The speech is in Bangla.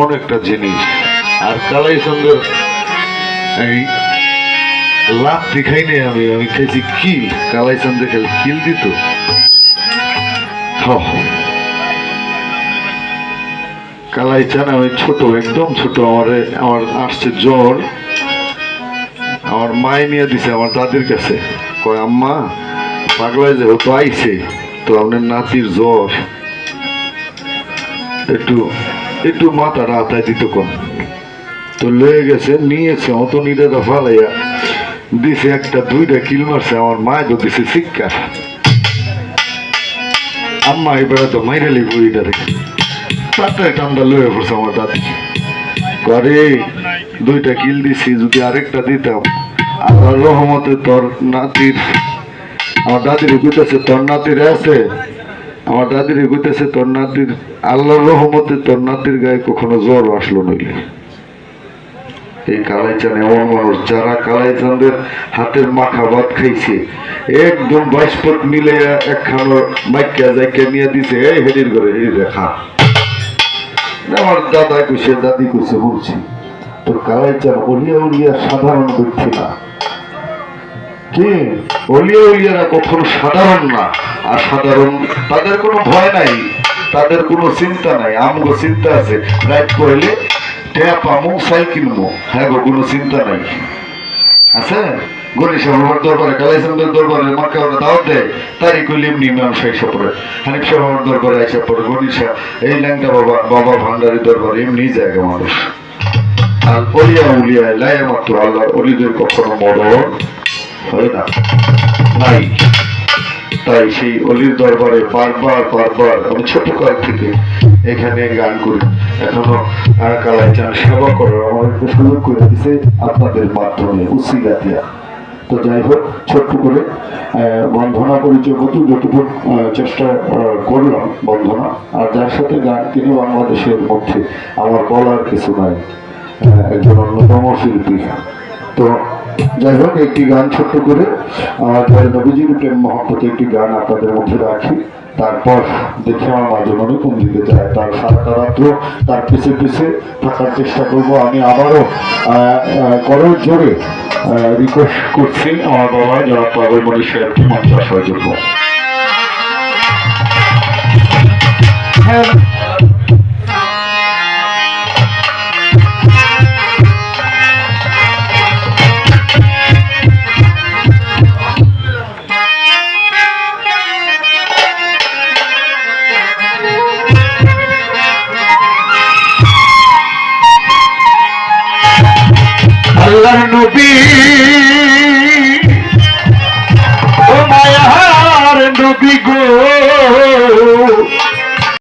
এমন একটা জিনিস। আর কালাই সঙ্গের এই লাভটি খাই নাই আমি আমি খেয়েছি কিল। কালাই সঙ্গে খেলে কিল দিত। কালাই চান আমি ছোট, একদম ছোট, আমার আসছে জ্বর, আমার মায় নিয়ে দিছে আমার দাদির কাছে। কয় আম্মা পাগলায় যেহেতু আইছে তো আপনার নাতির জ্বর, একটু একটু মাথাটা হাতায় দিত কোন। তো লয়ে গেছে, নিয়েছে অত নিরেটা ফালাইয়া দিছে, একটা দুইটা কিল মারছে। আমার মায় তো দিছে শিক্ষা। আম্মা এবারে তো মাইরালি বুড়িটা দেখে তারটাই ঠান্ডা লয়ে পড়ছে আমার দাদি। করে দুইটা কিল দিছি, যদি আরেকটা দিতাম আল্লাহর রহমতে তোর নাতির, আমার দাদির কইতেছে তোর নাতির আছে, আমার দাদির কইতেছে তোর নাতির আল্লাহর রহমতে তোর নাতির গায়ে কখনো জ্বর আসলো নইলে। এই কালাইচান এমন মানুষ যারা কালাইচানদের হাতের মাখা ভাত খাইছে, একদম বাইশপট মিলে একখানো মাইকা যাইকে নিয়ে দিছে, এই হেডির করে হেডি রেখা। আমার দাদা কইছে, দাদি কইছে, বলছি তোর কালাইচান অলিয়া উলিয়া সাধারণ ব্যক্তি না। কি অলিয়া উলিয়ারা কখনো সাধারণ না। আর সাধারণ তাদের কোনো ভয় নাই, তাদের কোনো চিন্তা নাই। আমগো চিন্তা আছে, রাইট করলে ট্যাপ আমু সাই কিনবো, হ্যাঁ গো কোনো চিন্তা নাই। আছে গণেশা বাবার দরবারে, কালাইচান্দের দরবারে মাকে ওরা দাওয়াত দেয়, তারই কইলে এমনি মানুষ আইসা পড়ে। হানিফ শাহ বাবার দরবারে আইসা পড়ে, গণেশা এই ল্যাংটা বাবা বাবা ভান্ডারি দরবারে এমনি জায়গা মানুষ। আর অলিয়া উলিয়া লাই মাত্র আল্লাহর অলিদের কখনো মরণ হয় না, নাই। তাই সেই অলির দরবারে বারবার বারবার আমি ছোটকাল থেকে এখানে গান করি, এখনো কালাইচান সেবা করার আমাদেরকে সুযোগ করে দিছে আপনাদের মাধ্যমে উসিলা দিয়া। তো যাই হোক, ছোট্ট করে বন্ধনা পরিচয় মতো যতটুকু চেষ্টা করলাম বন্ধনা। আর যার সাথে গান তিনি বাংলাদেশের মধ্যে আমার বলার কিছু নাই, একজন অন্যতম শিল্পী। তো যাই হোক, একটি গান ছোট্ট করে আমাদের নবীজির প্রেম মহব্বতে একটি গান আপনাদের মধ্যে রাখি। তারপর দেখি আমার মাঝে মনে কোন দিকে যায়, তার সারাটা রাত্র তার পিছে পিছে থাকার চেষ্টা করবো। আমি আবারও করোর জোরে রিকোয়েস্ট করছি আমার বাবা যারা পাগল মনি সাহেবকে মঞ্চ আসার জন্য। আল্লাহর নবী ও মায়ার নবী গো,